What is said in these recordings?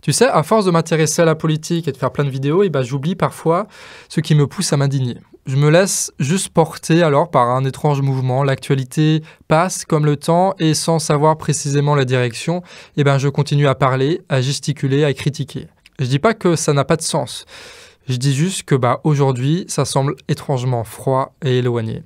Tu sais, à force de m'intéresser à la politique et de faire plein de vidéos, j'oublie parfois ce qui me pousse à m'indigner. Je me laisse juste porter alors par un étrange mouvement. L'actualité passe comme le temps et sans savoir précisément la direction, je continue à parler, à gesticuler, à critiquer. Je dis pas que ça n'a pas de sens. Je dis juste que aujourd'hui, ça semble étrangement froid et éloigné.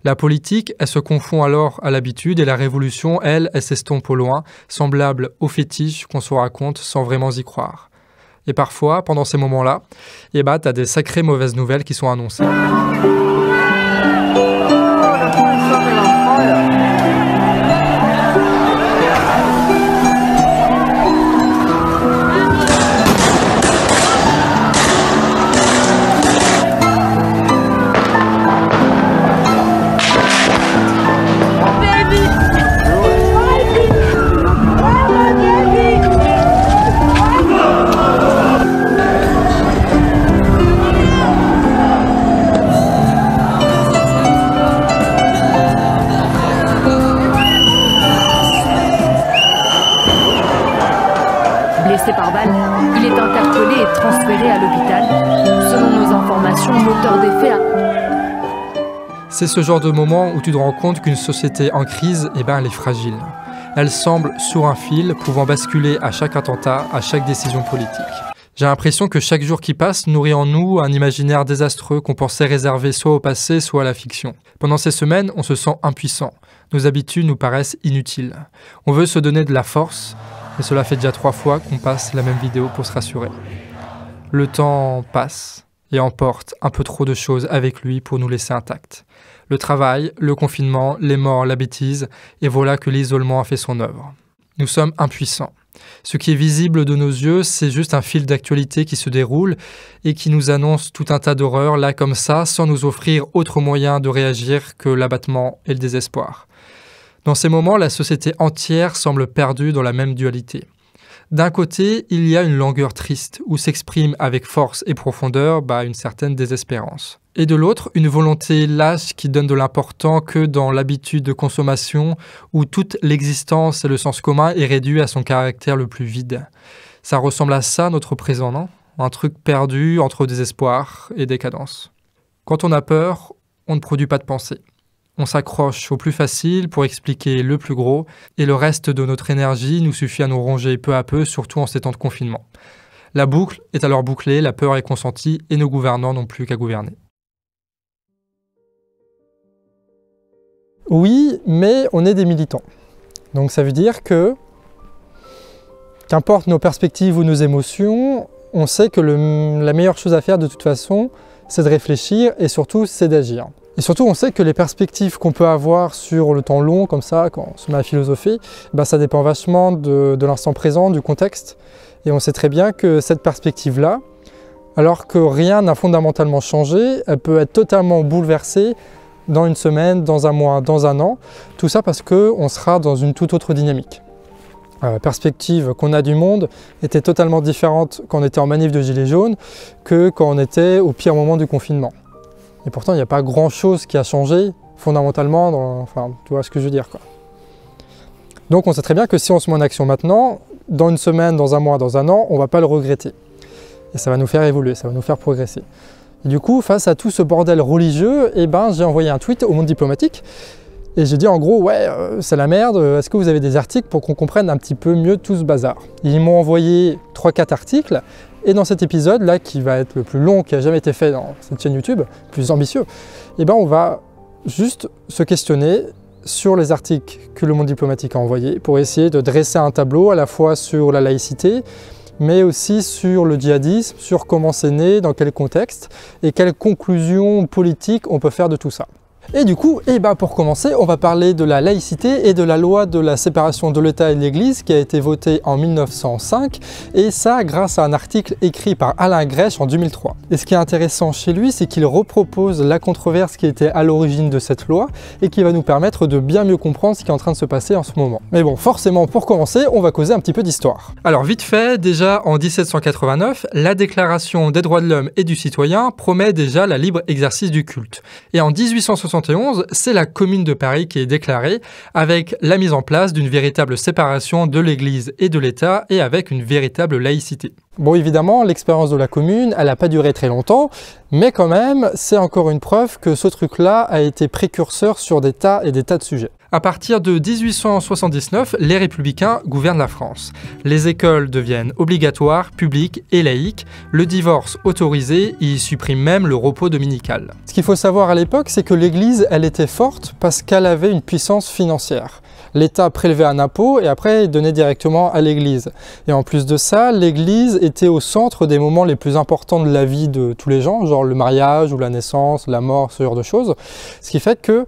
La politique, elle se confond alors à l'habitude et la révolution, elle s'estompe au loin, semblable au fétiche qu'on se raconte sans vraiment y croire. Et parfois, pendant ces moments-là, t'as des sacrées mauvaises nouvelles qui sont annoncées. Blessé par balle, il est interpellé et transféré à l'hôpital. Selon nos informations, l'auteur des faits C'est ce genre de moment où tu te rends compte qu'une société en crise, elle est fragile. Elle semble sur un fil, pouvant basculer à chaque attentat, à chaque décision politique. J'ai l'impression que chaque jour qui passe nourrit en nous un imaginaire désastreux qu'on pensait réservé soit au passé, soit à la fiction. Pendant ces semaines, on se sent impuissant. Nos habitudes nous paraissent inutiles. On veut se donner de la force, mais cela fait déjà 3 fois qu'on passe la même vidéo pour se rassurer. Le temps passe et emporte un peu trop de choses avec lui pour nous laisser intacts. Le travail, le confinement, les morts, la bêtise, et voilà que l'isolement a fait son œuvre. Nous sommes impuissants. Ce qui est visible de nos yeux, c'est juste un fil d'actualité qui se déroule et qui nous annonce tout un tas d'horreurs là comme ça, sans nous offrir autre moyen de réagir que l'abattement et le désespoir. Dans ces moments, la société entière semble perdue dans la même dualité. D'un côté, il y a une langueur triste, où s'exprime avec force et profondeur une certaine désespérance. Et de l'autre, une volonté lâche qui donne de l'important que dans l'habitude de consommation, où toute l'existence et le sens commun est réduit à son caractère le plus vide. Ça ressemble à ça, notre présent, non ? Un truc perdu entre désespoir et décadence. Quand on a peur, on ne produit pas de pensée. On s'accroche au plus facile pour expliquer le plus gros, et le reste de notre énergie nous suffit à nous ronger peu à peu, surtout en ces temps de confinement. La boucle est alors bouclée, la peur est consentie, et nos gouvernants n'ont plus qu'à gouverner. Oui, mais on est des militants. Donc ça veut dire que, qu'importe nos perspectives ou nos émotions, on sait que la meilleure chose à faire de toute façon, c'est de réfléchir et surtout, c'est d'agir. Et surtout, on sait que les perspectives qu'on peut avoir sur le temps long, comme ça, quand on se met à philosopher, ça dépend vachement de l'instant présent, du contexte. Et on sait très bien que cette perspective-là, alors que rien n'a fondamentalement changé, elle peut être totalement bouleversée dans une semaine, dans un mois, dans un an. Tout ça parce qu'on sera dans une toute autre dynamique. La perspective qu'on a du monde était totalement différente quand on était en manif de Gilets jaunes que quand on était au pire moment du confinement. Et pourtant, il n'y a pas grand-chose qui a changé fondamentalement, tu vois ce que je veux dire, quoi. Donc on sait très bien que si on se met en action maintenant, dans une semaine, dans un mois, dans un an, on ne va pas le regretter. Et ça va nous faire évoluer, ça va nous faire progresser. Et du coup, face à tout ce bordel religieux, j'ai envoyé un tweet au Monde Diplomatique et j'ai dit en gros, ouais, c'est la merde, est-ce que vous avez des articles pour qu'on comprenne un petit peu mieux tout ce bazar? Ils m'ont envoyé 3-4 articles. Et dans cet épisode-là, qui va être le plus long qui a jamais été fait dans cette chaîne YouTube, plus ambitieux, on va juste se questionner sur les articles que le Monde Diplomatique a envoyés pour essayer de dresser un tableau à la fois sur la laïcité, mais aussi sur le djihadisme, sur comment c'est né, dans quel contexte, et quelles conclusions politiques on peut faire de tout ça. Et du coup, pour commencer, on va parler de la laïcité et de la loi de la séparation de l'État et de l'Église qui a été votée en 1905, et ça grâce à un article écrit par Alain Grèche en 2003. Et ce qui est intéressant chez lui, c'est qu'il repropose la controverse qui était à l'origine de cette loi et qui va nous permettre de bien mieux comprendre ce qui est en train de se passer en ce moment. Mais bon, forcément, pour commencer, on va causer un petit peu d'histoire. Alors vite fait, déjà en 1789, la Déclaration des droits de l'homme et du citoyen promet déjà le libre exercice du culte. Et en 1870, 1871, c'est la Commune de Paris qui est déclarée, avec la mise en place d'une véritable séparation de l'Église et de l'État et avec une véritable laïcité. Bon, évidemment, l'expérience de la Commune, elle n'a pas duré très longtemps, mais quand même, c'est encore une preuve que ce truc-là a été précurseur sur des tas et des tas de sujets. À partir de 1879, les républicains gouvernent la France. Les écoles deviennent obligatoires, publiques et laïques, le divorce autorisé, ils suppriment même le repos dominical. Ce qu'il faut savoir à l'époque, c'est que l'Église, elle était forte parce qu'elle avait une puissance financière. L'État prélevait un impôt et après il donnait directement à l'Église. Et en plus de ça, l'Église était au centre des moments les plus importants de la vie de tous les gens, genre le mariage ou la naissance, la mort, ce genre de choses. Ce qui fait qu'elle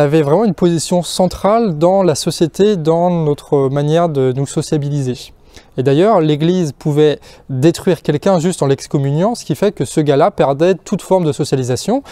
avait vraiment une position centrale dans la société, dans notre manière de nous sociabiliser. Et d'ailleurs, l'Église pouvait détruire quelqu'un juste en l'excommuniant, ce qui fait que ce gars-là perdait toute forme de socialisation.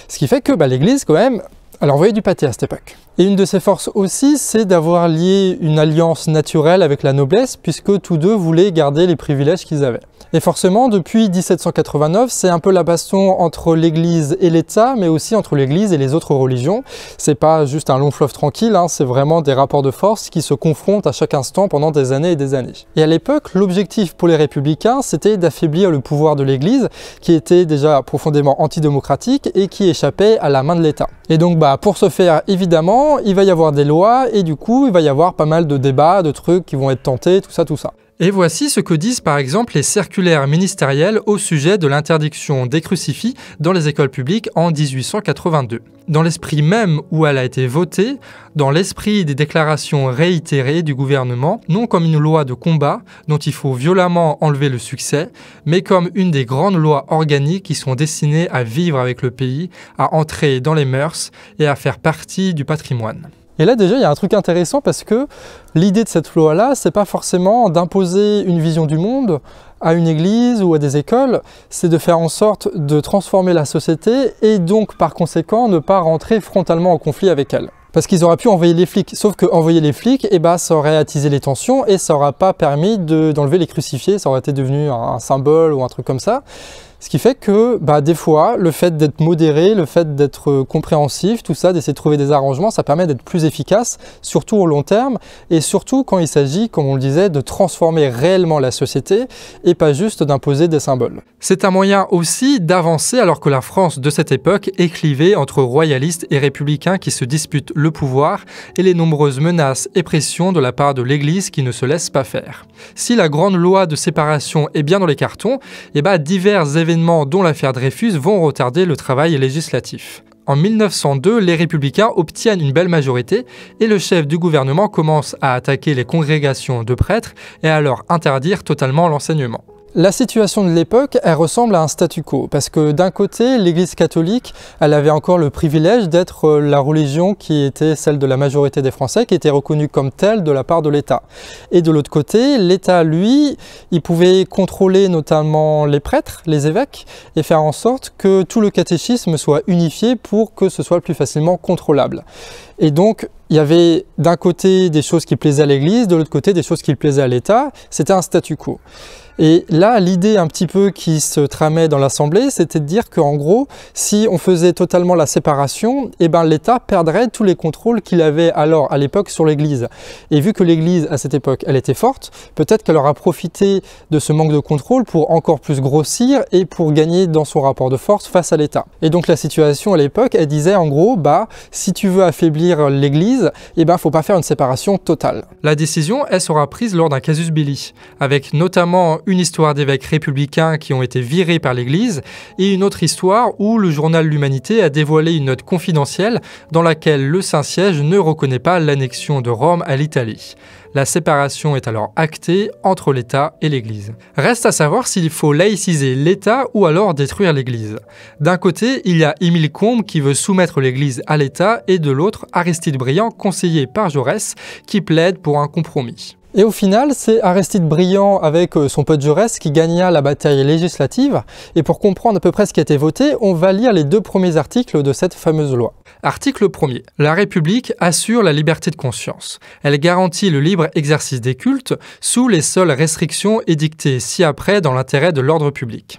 Ce qui fait que l'Église, quand même, elle envoyait du pâté à cette époque. Et une de ses forces aussi, c'est d'avoir lié une alliance naturelle avec la noblesse, puisque tous deux voulaient garder les privilèges qu'ils avaient. Et forcément, depuis 1789, c'est un peu la baston entre l'Église et l'État, mais aussi entre l'Église et les autres religions. C'est pas juste un long fleuve tranquille, hein, c'est vraiment des rapports de force qui se confrontent à chaque instant pendant des années et des années. Et à l'époque, l'objectif pour les républicains, c'était d'affaiblir le pouvoir de l'Église, qui était déjà profondément antidémocratique et qui échappait à la main de l'État. Et donc, pour ce faire, évidemment, il va y avoir des lois et du coup, il va y avoir pas mal de débats, de trucs qui vont être tentés, tout ça. Et voici ce que disent par exemple les circulaires ministérielles au sujet de l'interdiction des crucifix dans les écoles publiques en 1882. Dans l'esprit même où elle a été votée, dans l'esprit des déclarations réitérées du gouvernement, non comme une loi de combat dont il faut violemment enlever le succès, mais comme une des grandes lois organiques qui sont destinées à vivre avec le pays, à entrer dans les mœurs et à faire partie du patrimoine. Et là déjà, il y a un truc intéressant parce que l'idée de cette loi-là, c'est pas forcément d'imposer une vision du monde à une église ou à des écoles, c'est de faire en sorte de transformer la société et donc par conséquent ne pas rentrer frontalement en conflit avec elle. Parce qu'ils auraient pu envoyer les flics, sauf qu'envoyer les flics, ça aurait attisé les tensions et ça n'aurait pas permis d'enlever les crucifiés, ça aurait été devenu un symbole ou un truc comme ça. Ce qui fait que des fois, le fait d'être modéré, le fait d'être compréhensif, tout ça, d'essayer de trouver des arrangements, ça permet d'être plus efficace, surtout au long terme, et surtout quand il s'agit, comme on le disait, de transformer réellement la société et pas juste d'imposer des symboles. C'est un moyen aussi d'avancer alors que la France de cette époque est clivée entre royalistes et républicains qui se disputent le pouvoir et les nombreuses menaces et pressions de la part de l'Église qui ne se laisse pas faire. Si la grande loi de séparation est bien dans les cartons, divers événements dont l'affaire Dreyfus vont retarder le travail législatif. En 1902, les républicains obtiennent une belle majorité et le chef du gouvernement commence à attaquer les congrégations de prêtres et à leur interdire totalement l'enseignement. La situation de l'époque, elle ressemble à un statu quo, parce que d'un côté, l'Église catholique, elle avait encore le privilège d'être la religion qui était celle de la majorité des Français, qui était reconnue comme telle de la part de l'État. Et de l'autre côté, l'État, lui, il pouvait contrôler notamment les prêtres, les évêques, et faire en sorte que tout le catéchisme soit unifié pour que ce soit le plus facilement contrôlable. Et donc, il y avait d'un côté des choses qui plaisaient à l'Église, de l'autre côté des choses qui plaisaient à l'État. C'était un statu quo. Et là, l'idée un petit peu qui se tramait dans l'Assemblée, c'était de dire qu'en gros, si on faisait totalement la séparation, l'État perdrait tous les contrôles qu'il avait alors à l'époque sur l'Église. Et vu que l'Église, à cette époque, elle était forte, peut-être qu'elle aura profité de ce manque de contrôle pour encore plus grossir et pour gagner dans son rapport de force face à l'État. Et donc la situation à l'époque, elle disait en gros, si tu veux affaiblir l'Église, faut pas faire une séparation totale. La décision, elle sera prise lors d'un casus belli, avec notamment une histoire d'évêques républicains qui ont été virés par l'Église et une autre histoire où le journal L'Humanité a dévoilé une note confidentielle dans laquelle le Saint-Siège ne reconnaît pas l'annexion de Rome à l'Italie. La séparation est alors actée entre l'État et l'Église. Reste à savoir s'il faut laïciser l'État ou alors détruire l'Église. D'un côté, il y a Émile Combes qui veut soumettre l'Église à l'État et de l'autre, Aristide Briand, conseillé par Jaurès, qui plaide pour un compromis. Et au final, c'est Aristide Briand avec son pote Jaurès qui gagna la bataille législative. Et pour comprendre à peu près ce qui a été voté, on va lire les 2 premiers articles de cette fameuse loi. Article 1er. La République assure la liberté de conscience. Elle garantit le libre exercice des cultes sous les seules restrictions édictées ci-après dans l'intérêt de l'ordre public.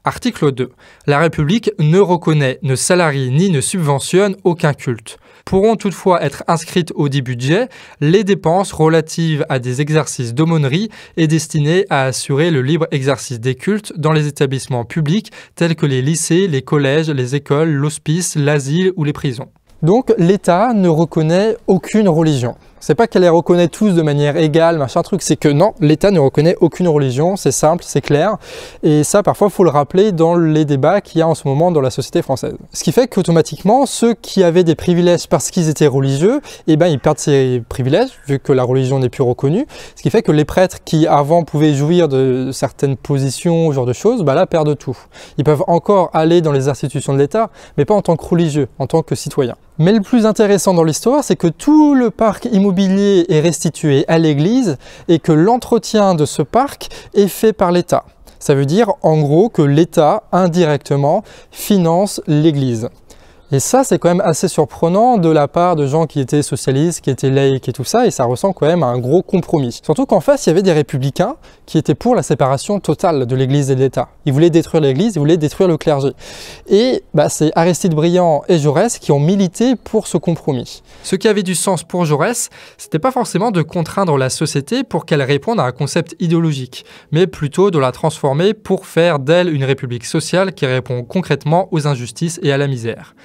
Article 2. La République ne reconnaît, ne salarie ni ne subventionne aucun culte. Pourront toutefois être inscrites au dit budget les dépenses relatives à des exercices d'aumônerie et destinées à assurer le libre exercice des cultes dans les établissements publics tels que les lycées, les collèges, les écoles, l'hospice, l'asile ou les prisons. Donc l'État ne reconnaît aucune religion. C'est pas qu'elle les reconnaît tous de manière égale, machin truc, c'est que non, l'État ne reconnaît aucune religion, c'est simple, c'est clair. Et ça, parfois, il faut le rappeler dans les débats qu'il y a en ce moment dans la société française. Ce qui fait qu'automatiquement, ceux qui avaient des privilèges parce qu'ils étaient religieux, eh ben, ils perdent ces privilèges, vu que la religion n'est plus reconnue. Ce qui fait que les prêtres qui, avant, pouvaient jouir de certaines positions, ce genre de choses, bah là, perdent tout. Ils peuvent encore aller dans les institutions de l'État, mais pas en tant que religieux, en tant que citoyen. Mais le plus intéressant dans l'histoire, c'est que tout le parc immobilier est restitué à l'Église et que l'entretien de ce parc est fait par l'État. Ça veut dire en gros que l'État, indirectement, finance l'Église. Et ça, c'est quand même assez surprenant de la part de gens qui étaient socialistes, qui étaient laïcs et tout ça, et ça ressemble quand même à un gros compromis. Surtout qu'en face, il y avait des républicains qui étaient pour la séparation totale de l'Église et de l'État. Ils voulaient détruire l'Église, ils voulaient détruire le clergé. Et c'est Aristide Briand et Jaurès qui ont milité pour ce compromis. Ce qui avait du sens pour Jaurès, c'était pas forcément de contraindre la société pour qu'elle réponde à un concept idéologique, mais plutôt de la transformer pour faire d'elle une république sociale qui répond concrètement aux injustices et à la misère.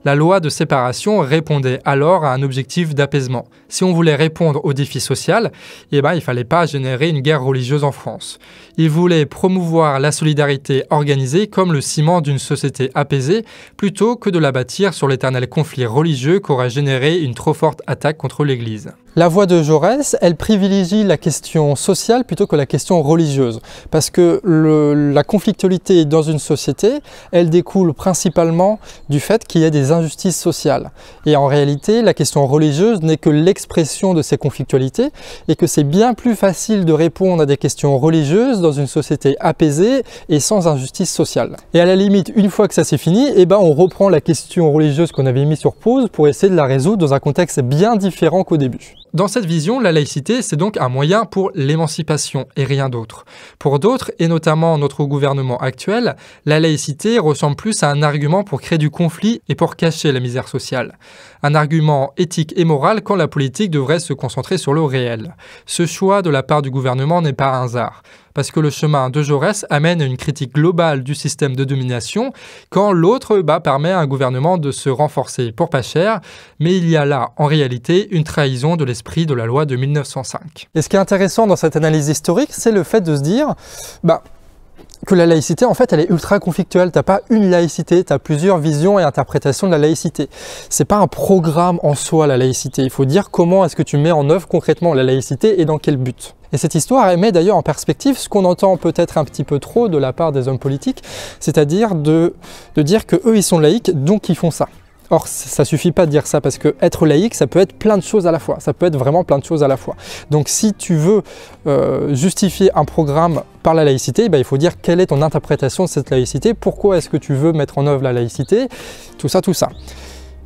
La loi de séparation répondait alors à un objectif d'apaisement. Si on voulait répondre au défi social, il ne fallait pas générer une guerre religieuse en France. Il voulait promouvoir la solidarité organisée comme le ciment d'une société apaisée, plutôt que de la bâtir sur l'éternel conflit religieux qu'aurait généré une trop forte attaque contre l'Église. La voix de Jaurès, elle privilégie la question sociale plutôt que la question religieuse. Parce que la conflictualité dans une société, elle découle principalement du fait qu'il y a des injustices sociales. Et en réalité, la question religieuse n'est que l'expression de ces conflictualités et que c'est bien plus facile de répondre à des questions religieuses dans une société apaisée et sans injustice sociale. Et à la limite, une fois que ça c'est fini, on reprend la question religieuse qu'on avait mis sur pause pour essayer de la résoudre dans un contexte bien différent qu'au début. Dans cette vision, la laïcité, c'est donc un moyen pour l'émancipation et rien d'autre. Pour d'autres, et notamment notre gouvernement actuel, la laïcité ressemble plus à un argument pour créer du conflit et pour cacher la misère sociale. Un argument éthique et moral quand la politique devrait se concentrer sur le réel. Ce choix de la part du gouvernement n'est pas un hasard, parce que le chemin de Jaurès amène à une critique globale du système de domination, quand l'autre permet à un gouvernement de se renforcer pour pas cher, mais il y a là, en réalité, une trahison de l'esprit de la loi de 1905. Et ce qui est intéressant dans cette analyse historique, c'est le fait de se dire que la laïcité, en fait, elle est ultra conflictuelle. T'as pas une laïcité, t'as plusieurs visions et interprétations de la laïcité. C'est pas un programme en soi, la laïcité. Il faut dire comment est-ce que tu mets en œuvre concrètement la laïcité et dans quel but. Et cette histoire, elle met d'ailleurs en perspective ce qu'on entend peut-être un petit peu trop de la part des hommes politiques, c'est-à-dire de dire que eux, ils sont laïcs, donc ils font ça. Or, ça suffit pas de dire ça, parce que être laïque, ça peut être plein de choses à la fois. Ça peut être vraiment plein de choses à la fois. Donc, si tu veux justifier un programme par la laïcité, il faut dire quelle est ton interprétation de cette laïcité, pourquoi est-ce que tu veux mettre en œuvre la laïcité, tout ça.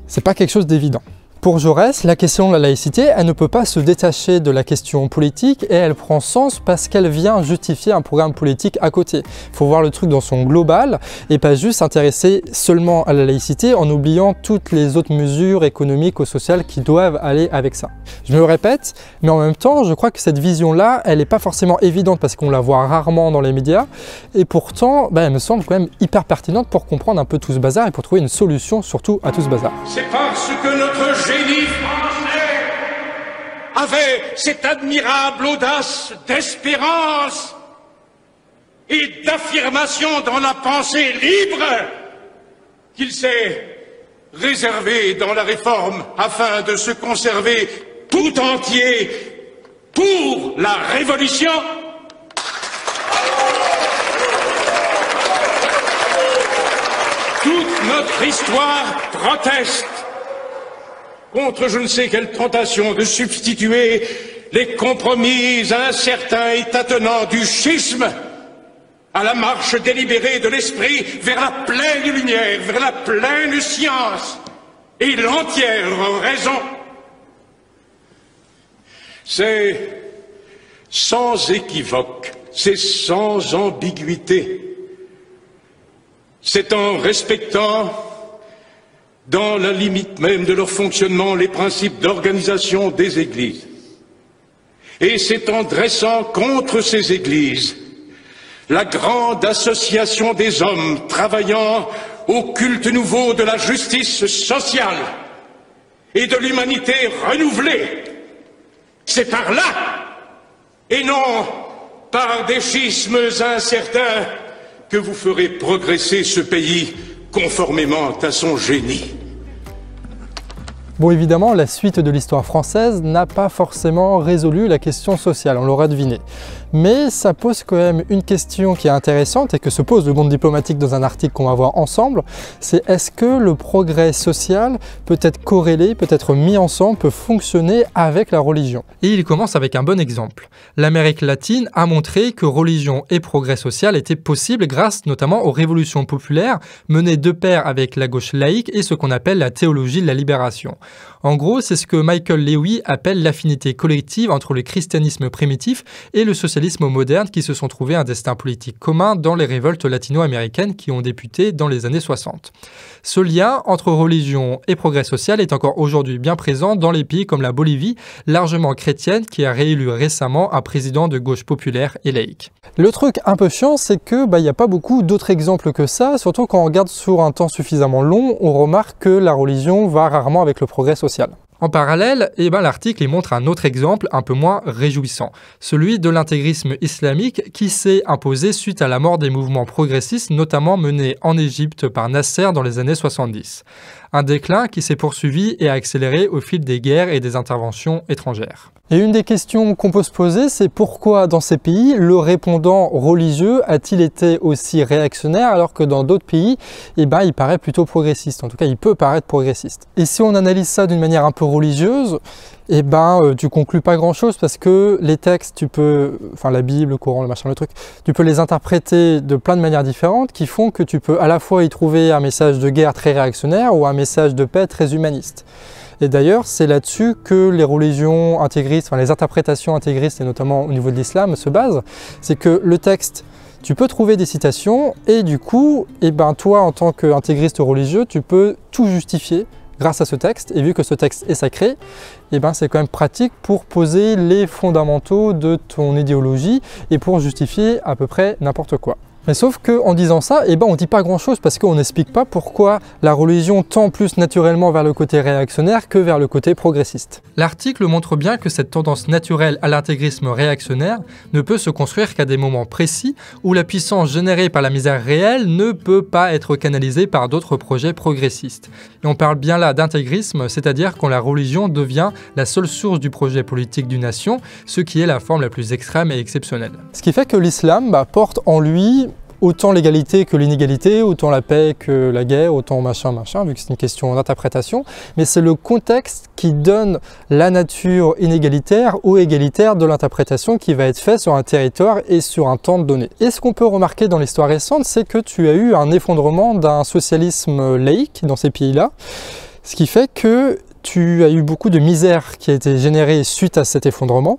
C'est pas quelque chose d'évident. Pour Jaurès, la question de la laïcité, elle ne peut pas se détacher de la question politique et elle prend sens parce qu'elle vient justifier un programme politique à côté. Il faut voir le truc dans son global et pas juste s'intéresser seulement à la laïcité en oubliant toutes les autres mesures économiques ou sociales qui doivent aller avec ça. Je me répète, mais en même temps, je crois que cette vision-là, elle n'est pas forcément évidente parce qu'on la voit rarement dans les médias et pourtant, elle me semble quand même hyper pertinente pour comprendre un peu tout ce bazar et pour trouver une solution surtout à tout ce bazar. C'est parce que notre génie français avait cette admirable audace d'espérance et d'affirmation dans la pensée libre qu'il s'est réservé dans la réforme afin de se conserver tout entier pour la Révolution. Toute notre histoire proteste contre je ne sais quelle tentation de substituer les compromis incertains et tâtonnants du schisme à la marche délibérée de l'esprit vers la pleine lumière, vers la pleine science et l'entière raison. C'est sans équivoque, c'est sans ambiguïté C'est en respectant, dans la limite même de leur fonctionnement, les principes d'organisation des églises. Et c'est en dressant contre ces églises la grande association des hommes travaillant au culte nouveau de la justice sociale et de l'humanité renouvelée. C'est par là, et non par des schismes incertains, que vous ferez progresser ce pays conformément à son génie. Bon, évidemment, la suite de l'histoire française n'a pas forcément résolu la question sociale, on l'aura deviné. Mais ça pose quand même une question qui est intéressante et que se pose le monde diplomatique dans un article qu'on va voir ensemble, c'est est-ce que le progrès social peut être corrélé, peut être mis ensemble, peut fonctionner avec la religion? Et il commence avec un bon exemple. L'Amérique latine a montré que religion et progrès social étaient possibles grâce notamment aux révolutions populaires menées de pair avec la gauche laïque et ce qu'on appelle la théologie de la libération. En gros, c'est ce que Michael Lewis appelle l'affinité collective entre le christianisme primitif et le socialisme moderne qui se sont trouvés un destin politique commun dans les révoltes latino-américaines qui ont débuté dans les années 60. Ce lien entre religion et progrès social est encore aujourd'hui bien présent dans les pays comme la Bolivie, largement chrétienne, qui a réélu récemment un président de gauche populaire et laïque. Le truc un peu chiant, c'est que il n'y a pas beaucoup d'autres exemples que ça, surtout quand on regarde sur un temps suffisamment long, on remarque que la religion va rarement avec le progrès social. En parallèle, l'article montre un autre exemple un peu moins réjouissant, celui de l'intégrisme islamique qui s'est imposé suite à la mort des mouvements progressistes, notamment menés en Égypte par Nasser dans les années 70. Un déclin qui s'est poursuivi et a accéléré au fil des guerres et des interventions étrangères. Et une des questions qu'on peut se poser, c'est pourquoi dans ces pays, le répondant religieux a-t-il été aussi réactionnaire alors que dans d'autres pays, il paraît plutôt progressiste. En tout cas, il peut paraître progressiste. Et si on analyse ça d'une manière un peu religieuse, tu conclus pas grand-chose parce que les textes, la Bible, le Coran, le machin, le truc, tu peux les interpréter de plein de manières différentes qui font que tu peux à la fois y trouver un message de guerre très réactionnaire ou un message de paix très humaniste. Et d'ailleurs, c'est là-dessus que les religions intégristes, les interprétations intégristes, et notamment au niveau de l'islam, se basent. C'est que le texte, tu peux trouver des citations, et du coup, toi, en tant qu'intégriste religieux, tu peux tout justifier grâce à ce texte. Et vu que ce texte est sacré, c'est quand même pratique pour poser les fondamentaux de ton idéologie et pour justifier à peu près n'importe quoi. Mais sauf qu'en disant ça, on ne dit pas grand-chose parce qu'on n'explique pas pourquoi la religion tend plus naturellement vers le côté réactionnaire que vers le côté progressiste. L'article montre bien que cette tendance naturelle à l'intégrisme réactionnaire ne peut se construire qu'à des moments précis où la puissance générée par la misère réelle ne peut pas être canalisée par d'autres projets progressistes. Et on parle bien là d'intégrisme, c'est-à-dire quand la religion devient la seule source du projet politique d'une nation, ce qui est la forme la plus extrême et exceptionnelle. Ce qui fait que l'islam porte en lui autant l'égalité que l'inégalité, autant la paix que la guerre, autant machin, vu que c'est une question d'interprétation. Mais c'est le contexte qui donne la nature inégalitaire ou égalitaire de l'interprétation qui va être faite sur un territoire et sur un temps donné. Et ce qu'on peut remarquer dans l'histoire récente, c'est que tu as eu un effondrement d'un socialisme laïque dans ces pays-là, ce qui fait que tu as eu beaucoup de misère qui a été générée suite à cet effondrement.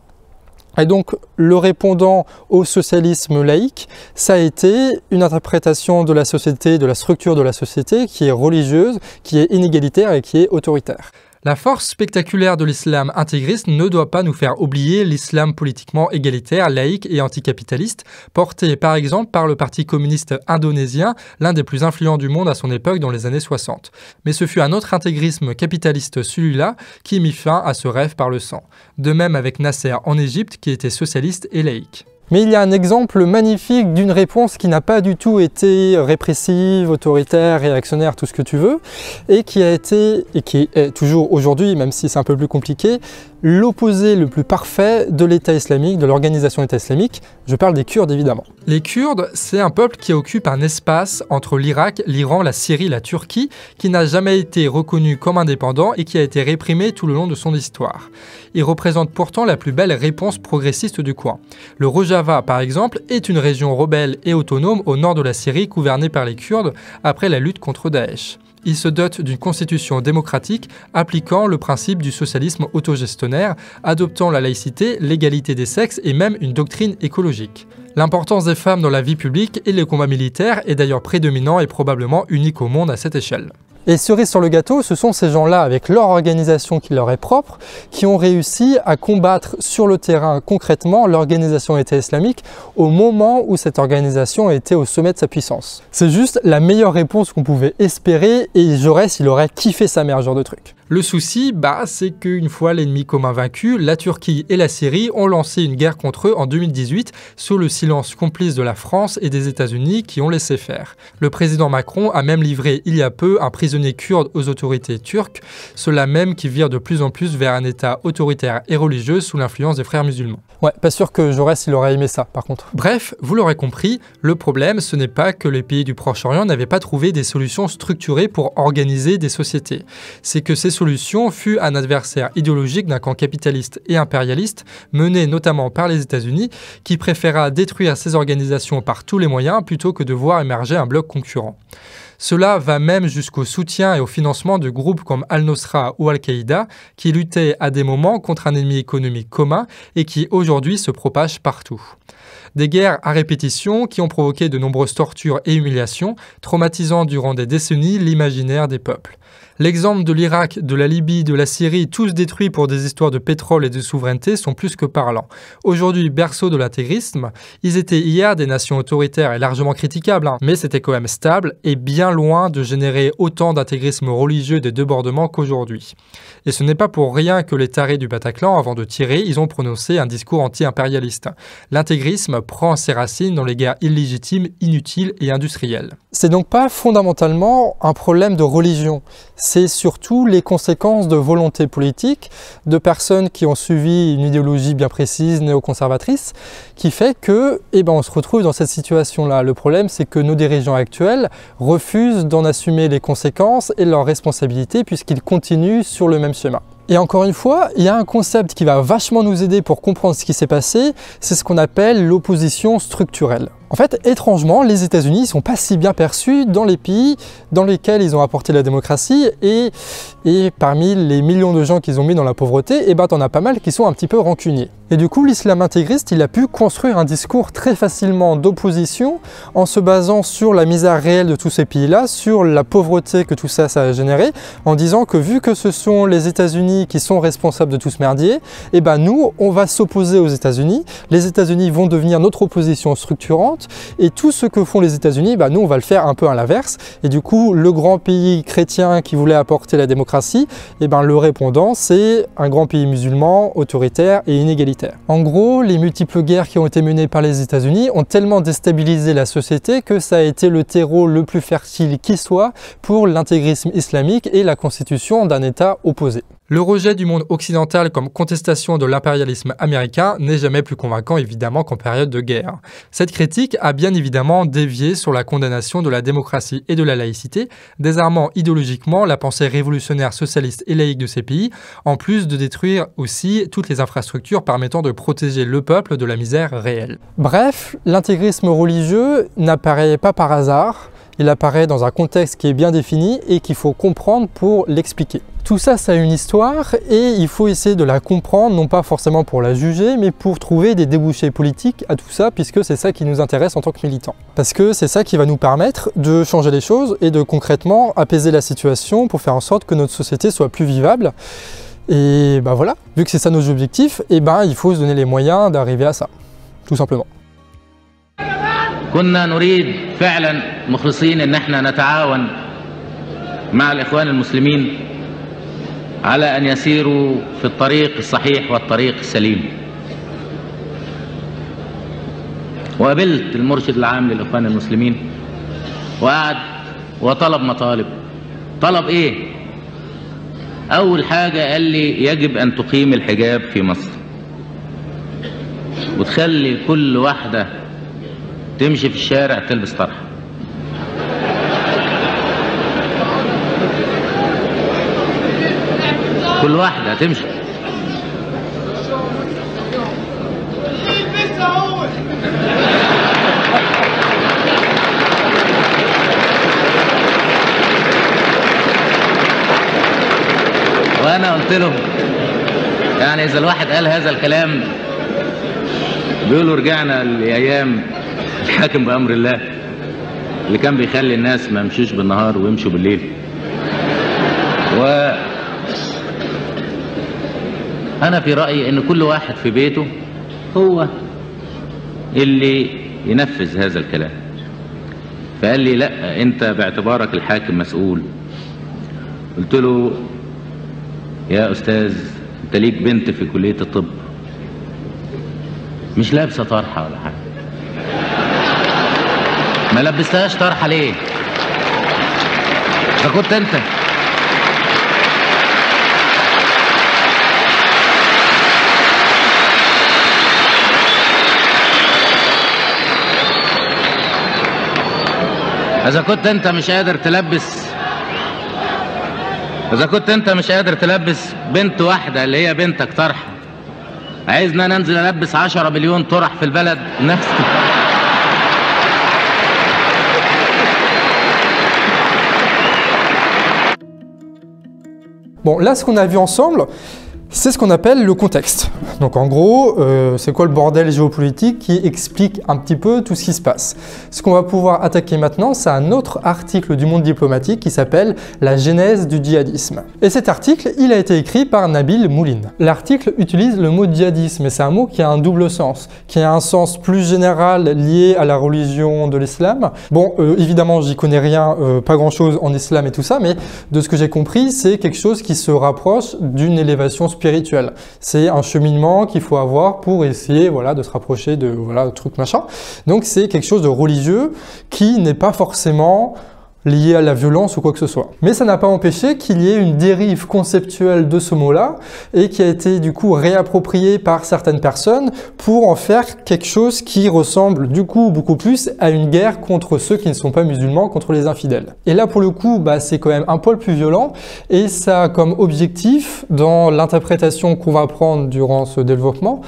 Et donc, le répondant au socialisme laïque, ça a été une interprétation de la société, de la structure de la société qui est religieuse, qui est inégalitaire et qui est autoritaire. La force spectaculaire de l'islam intégriste ne doit pas nous faire oublier l'islam politiquement égalitaire, laïque et anticapitaliste, porté par exemple par le Parti communiste indonésien, l'un des plus influents du monde à son époque dans les années 60. Mais ce fut un autre intégrisme capitaliste, celui-là, qui mit fin à ce rêve par le sang. De même avec Nasser en Égypte, qui était socialiste et laïque. Mais il y a un exemple magnifique d'une réponse qui n'a pas du tout été répressive, autoritaire, réactionnaire, tout ce que tu veux, et qui est toujours aujourd'hui, même si c'est un peu plus compliqué, l'opposé le plus parfait de l'État islamique, de l'organisation État islamique. Je parle des Kurdes évidemment. Les Kurdes, c'est un peuple qui occupe un espace entre l'Irak, l'Iran, la Syrie, la Turquie, qui n'a jamais été reconnu comme indépendant et qui a été réprimé tout le long de son histoire. Ils représentent pourtant la plus belle réponse progressiste du coin. Le Rojava, par exemple, est une région rebelle et autonome au nord de la Syrie gouvernée par les Kurdes après la lutte contre Daesh. Il se dote d'une constitution démocratique appliquant le principe du socialisme autogestionnaire, adoptant la laïcité, l'égalité des sexes et même une doctrine écologique. L'importance des femmes dans la vie publique et les combats militaires est d'ailleurs prédominant et probablement unique au monde à cette échelle. Et cerise sur le gâteau, ce sont ces gens-là, avec leur organisation qui leur est propre, qui ont réussi à combattre sur le terrain concrètement l'organisation État islamique au moment où cette organisation était au sommet de sa puissance. C'est juste la meilleure réponse qu'on pouvait espérer et Jaurès, il aurait kiffé sa mère, ce genre de truc. Le souci, c'est qu'une fois l'ennemi commun vaincu, la Turquie et la Syrie ont lancé une guerre contre eux en 2018 sous le silence complice de la France et des États-Unis qui ont laissé faire. Le président Macron a même livré il y a peu un prisonnier kurde aux autorités turques, ceux-là même qui virent de plus en plus vers un État autoritaire et religieux sous l'influence des frères musulmans. Ouais, pas sûr que Jaurès il aurait aimé ça par contre. Bref, vous l'aurez compris, le problème ce n'est pas que les pays du Proche-Orient n'avaient pas trouvé des solutions structurées pour organiser des sociétés. C'est que ces solutions fut un adversaire idéologique d'un camp capitaliste et impérialiste, mené notamment par les États-Unis, qui préféra détruire ces organisations par tous les moyens plutôt que de voir émerger un bloc concurrent. Cela va même jusqu'au soutien et au financement de groupes comme Al-Nosra ou Al-Qaïda, qui luttaient à des moments contre un ennemi économique commun et qui aujourd'hui se propagent partout. Des guerres à répétition qui ont provoqué de nombreuses tortures et humiliations, traumatisant durant des décennies l'imaginaire des peuples. L'exemple de l'Irak, de la Libye, de la Syrie, tous détruits pour des histoires de pétrole et de souveraineté sont plus que parlants. Aujourd'hui, berceau de l'intégrisme, ils étaient hier des nations autoritaires et largement critiquables, mais c'était quand même stable et bien loin de générer autant d'intégrisme religieux et de débordements qu'aujourd'hui. Et ce n'est pas pour rien que les tarés du Bataclan, avant de tirer, ils ont prononcé un discours anti-impérialiste. L'intégrisme prend ses racines dans les guerres illégitimes, inutiles et industrielles. C'est donc pas fondamentalement un problème de religion. C'est surtout les conséquences de volonté politique, de personnes qui ont suivi une idéologie bien précise, néoconservatrice, qui fait que, on se retrouve dans cette situation-là. Le problème, c'est que nos dirigeants actuels refusent d'en assumer les conséquences et leurs responsabilités puisqu'ils continuent sur le même schéma. Et encore une fois, il y a un concept qui va vachement nous aider pour comprendre ce qui s'est passé, c'est ce qu'on appelle l'opposition structurelle. En fait, étrangement, les États-Unis ne sont pas si bien perçus dans les pays dans lesquels ils ont apporté la démocratie et parmi les millions de gens qu'ils ont mis dans la pauvreté, t'en as pas mal qui sont un petit peu rancuniers. Et du coup, l'islam intégriste, il a pu construire un discours très facilement d'opposition en se basant sur la misère réelle de tous ces pays-là, sur la pauvreté que tout ça a généré, en disant que vu que ce sont les États-Unis qui sont responsables de tout ce merdier, nous, on va s'opposer aux États-Unis, les États-Unis vont devenir notre opposition structurante, et tout ce que font les États-Unis, nous on va le faire un peu à l'inverse. Et du coup, le grand pays chrétien qui voulait apporter la démocratie, le répondant, c'est un grand pays musulman, autoritaire et inégalitaire. En gros, les multiples guerres qui ont été menées par les États-Unis ont tellement déstabilisé la société que ça a été le terreau le plus fertile qui soit pour l'intégrisme islamique et la constitution d'un État opposé. Le rejet du monde occidental comme contestation de l'impérialisme américain n'est jamais plus convaincant évidemment qu'en période de guerre. Cette critique a bien évidemment dévié sur la condamnation de la démocratie et de la laïcité, désarmant idéologiquement la pensée révolutionnaire socialiste et laïque de ces pays, en plus de détruire aussi toutes les infrastructures permettant de protéger le peuple de la misère réelle. Bref, l'intégrisme religieux n'apparaît pas par hasard, il apparaît dans un contexte qui est bien défini et qu'il faut comprendre pour l'expliquer. Tout ça, ça a une histoire et il faut essayer de la comprendre, non pas forcément pour la juger, mais pour trouver des débouchés politiques à tout ça, puisque c'est ça qui nous intéresse en tant que militants. Parce que c'est ça qui va nous permettre de changer les choses et de concrètement apaiser la situation pour faire en sorte que notre société soit plus vivable. Et voilà, vu que c'est ça nos objectifs, il faut se donner les moyens d'arriver à ça, tout simplement. كنا نريد فعلا مخلصين ان احنا نتعاون مع الاخوان المسلمين على ان يسيروا في الطريق الصحيح والطريق السليم. وقابلت المرشد العام للاخوان المسلمين وقعد وطلب مطالب. طلب ايه؟ اول حاجه قال لي يجب ان تقيم الحجاب في مصر وتخلي كل واحده تمشي في الشارع تلبس طرحه. كل واحدة تمشي. وأنا قلت لهم يعني إذا الواحد قال هذا الكلام بيقولوا رجعنا لأيام الحاكم بأمر الله اللي كان بيخلي الناس ما يمشوش بالنهار ويمشوا بالليل. أنا في رأيي إن كل واحد في بيته هو اللي ينفذ هذا الكلام. فقال لي لا، أنت باعتبارك الحاكم مسؤول. قلت له يا أستاذ، أنت ليك بنت في كلية الطب مش لابسة طرحة ولا حاجة، ما لبستهاش طرحة ليه؟ ده كنت أنت. إذا كنت أنت مش قادر تلبس بنت واحدة اللي هي بنتك طرحة، عايزنا ننزل ألبس 10 مليون طرح في البلد نفس. Bon, là, ce qu'on a vu ensemble, c'est ce qu'on appelle le contexte. Donc en gros, c'est quoi le bordel géopolitique qui explique un petit peu tout ce qui se passe. Ce qu'on va pouvoir attaquer maintenant, c'est un autre article du Monde diplomatique qui s'appelle « La genèse du djihadisme ». Et cet article, il a été écrit par Nabil Mouline. L'article utilise le mot djihadisme, et c'est un mot qui a un double sens, qui a un sens plus général lié à la religion de l'islam. Bon, évidemment, j'y connais rien, pas grand-chose en islam et tout ça, mais de ce que j'ai compris, c'est quelque chose qui se rapproche d'une élévation spirituelle. C'est un cheminement qu'il faut avoir pour essayer de se rapprocher de truc machin. Donc c'est quelque chose de religieux qui n'est pas forcément lié à la violence ou quoi que ce soit. Mais ça n'a pas empêché qu'il y ait une dérive conceptuelle de ce mot-là et qui a été du coup réapproprié par certaines personnes pour en faire quelque chose qui ressemble du coup beaucoup plus à une guerre contre ceux qui ne sont pas musulmans, contre les infidèles. Et là pour le coup, c'est quand même un poil plus violent et ça a comme objectif dans l'interprétation qu'on va prendre durant ce développement,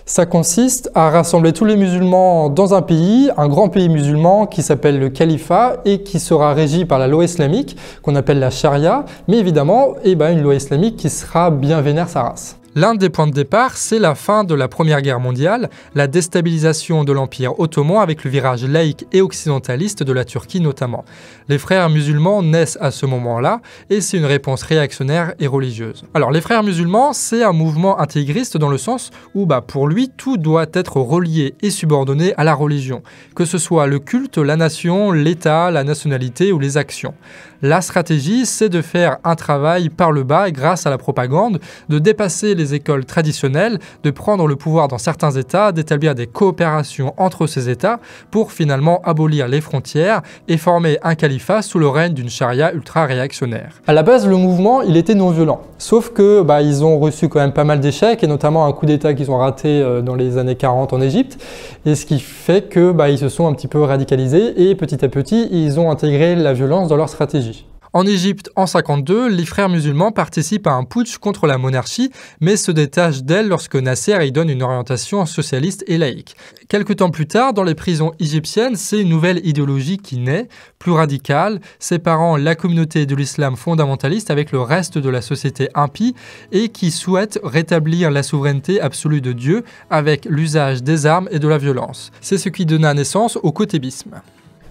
ça consiste à rassembler tous les musulmans dans un pays, un grand pays musulman qui s'appelle le califat et qui sera régi par la loi islamique qu'on appelle la charia, mais évidemment une loi islamique qui sera bien vénère sa race. L'un des points de départ, c'est la fin de la Première Guerre mondiale, la déstabilisation de l'Empire ottoman avec le virage laïque et occidentaliste de la Turquie notamment. Les frères musulmans naissent à ce moment-là et c'est une réponse réactionnaire et religieuse. Alors les frères musulmans, c'est un mouvement intégriste dans le sens où pour lui, tout doit être relié et subordonné à la religion, que ce soit le culte, la nation, l'État, la nationalité ou les actions. La stratégie, c'est de faire un travail par le bas et grâce à la propagande, de dépasser les écoles traditionnelles, de prendre le pouvoir dans certains États, d'établir des coopérations entre ces États pour finalement abolir les frontières et former un califat sous le règne d'une charia ultra-réactionnaire. À la base, le mouvement, il était non violent. Sauf que ils ont reçu quand même pas mal d'échecs et notamment un coup d'État qu'ils ont raté dans les années 40 en Égypte. Et ce qui fait que ils se sont un petit peu radicalisés et petit à petit, ils ont intégré la violence dans leur stratégie. En Égypte, en 1952, les frères musulmans participent à un putsch contre la monarchie, mais se détachent d'elle lorsque Nasser y donne une orientation socialiste et laïque. Quelque temps plus tard, dans les prisons égyptiennes, c'est une nouvelle idéologie qui naît, plus radicale, séparant la communauté de l'islam fondamentaliste avec le reste de la société impie et qui souhaite rétablir la souveraineté absolue de Dieu avec l'usage des armes et de la violence. C'est ce qui donna naissance au kotébisme.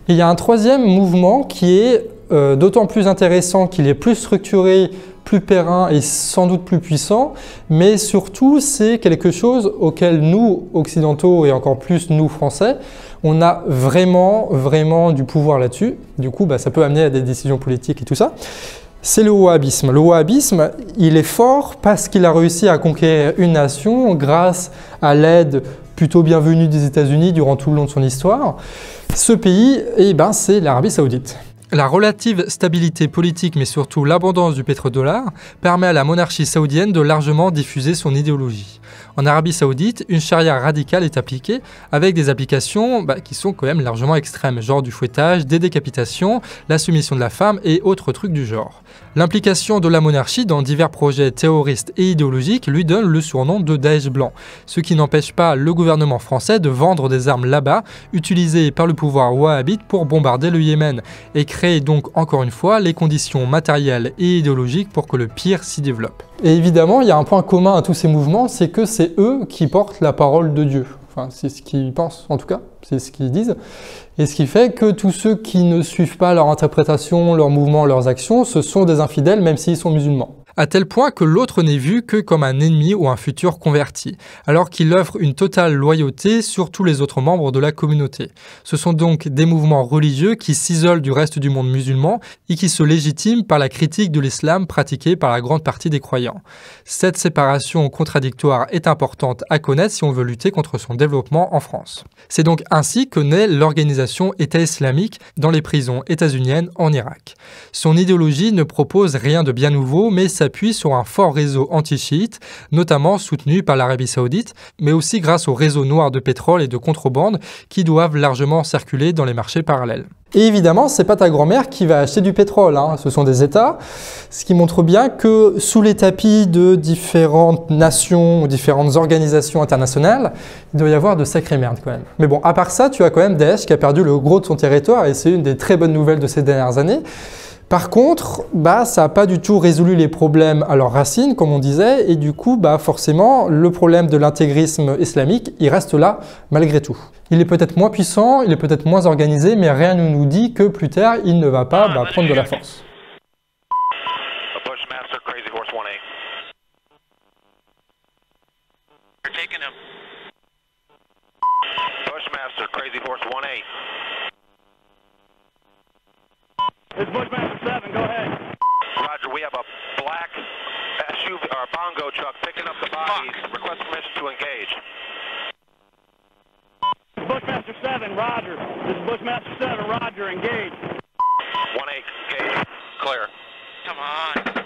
Il y a un troisième mouvement qui est d'autant plus intéressant qu'il est plus structuré, plus périn et sans doute plus puissant, mais surtout c'est quelque chose auquel nous, occidentaux et encore plus nous, français, on a vraiment du pouvoir là-dessus. Du coup, ça peut amener à des décisions politiques et tout ça. C'est le wahhabisme. Le wahhabisme, il est fort parce qu'il a réussi à conquérir une nation grâce à l'aide plutôt bienvenue des États-Unis durant tout le long de son histoire. Ce pays, c'est l'Arabie Saoudite. La relative stabilité politique, mais surtout l'abondance du pétrodollar, permet à la monarchie saoudienne de largement diffuser son idéologie. En Arabie Saoudite, une charia radicale est appliquée, avec des applications qui sont quand même largement extrêmes, genre du fouettage, des décapitations, la soumission de la femme et autres trucs du genre. L'implication de la monarchie dans divers projets terroristes et idéologiques lui donne le surnom de Daesh blanc, ce qui n'empêche pas le gouvernement français de vendre des armes là-bas, utilisées par le pouvoir wahhabite pour bombarder le Yémen, et créer donc encore une fois les conditions matérielles et idéologiques pour que le pire s'y développe. Et évidemment, il y a un point commun à tous ces mouvements, c'est que c'est eux qui portent la parole de Dieu. Enfin, c'est ce qu'ils pensent en tout cas, c'est ce qu'ils disent. Et ce qui fait que tous ceux qui ne suivent pas leur interprétation, leurs mouvements, leurs actions, ce sont des infidèles même s'ils sont musulmans. À tel point que l'autre n'est vu que comme un ennemi ou un futur converti, alors qu'il offre une totale loyauté sur tous les autres membres de la communauté. Ce sont donc des mouvements religieux qui s'isolent du reste du monde musulman et qui se légitiment par la critique de l'islam pratiquée par la grande partie des croyants. Cette séparation contradictoire est importante à connaître si on veut lutter contre son développement en France. C'est donc ainsi que naît l'organisation État islamique dans les prisons états-uniennes en Irak. Son idéologie ne propose rien de bien nouveau, mais s'appuie sur un fort réseau anti-chiite, notamment soutenu par l'Arabie Saoudite, mais aussi grâce au réseau noir de pétrole et de contrebande qui doivent largement circuler dans les marchés parallèles. Et évidemment, c'est pas ta grand-mère qui va acheter du pétrole, hein. Ce sont des États, ce qui montre bien que sous les tapis de différentes nations ou différentes organisations internationales, il doit y avoir de sacrées merdes quand même. Mais bon, à part ça, tu as quand même Daesh qui a perdu le gros de son territoire et c'est une des très bonnes nouvelles de ces dernières années. Par contre, ça n'a pas du tout résolu les problèmes à leurs racines, comme on disait, et du coup, forcément, le problème de l'intégrisme islamique, il reste là malgré tout. Il est peut-être moins puissant, il est peut-être moins organisé, mais rien ne nous dit que plus tard, il ne va pas prendre de la force. Bushmaster Crazy Horse 1A. You're taking him. Bushmaster Crazy Horse 1A. This is Bushmaster 7, go ahead. Roger, we have a black SUV or bongo truck picking up the bodies. Request permission to engage. Bushmaster 7, Roger. This is Bushmaster 7, Roger, engage. 1A, engage. Clear. Come on.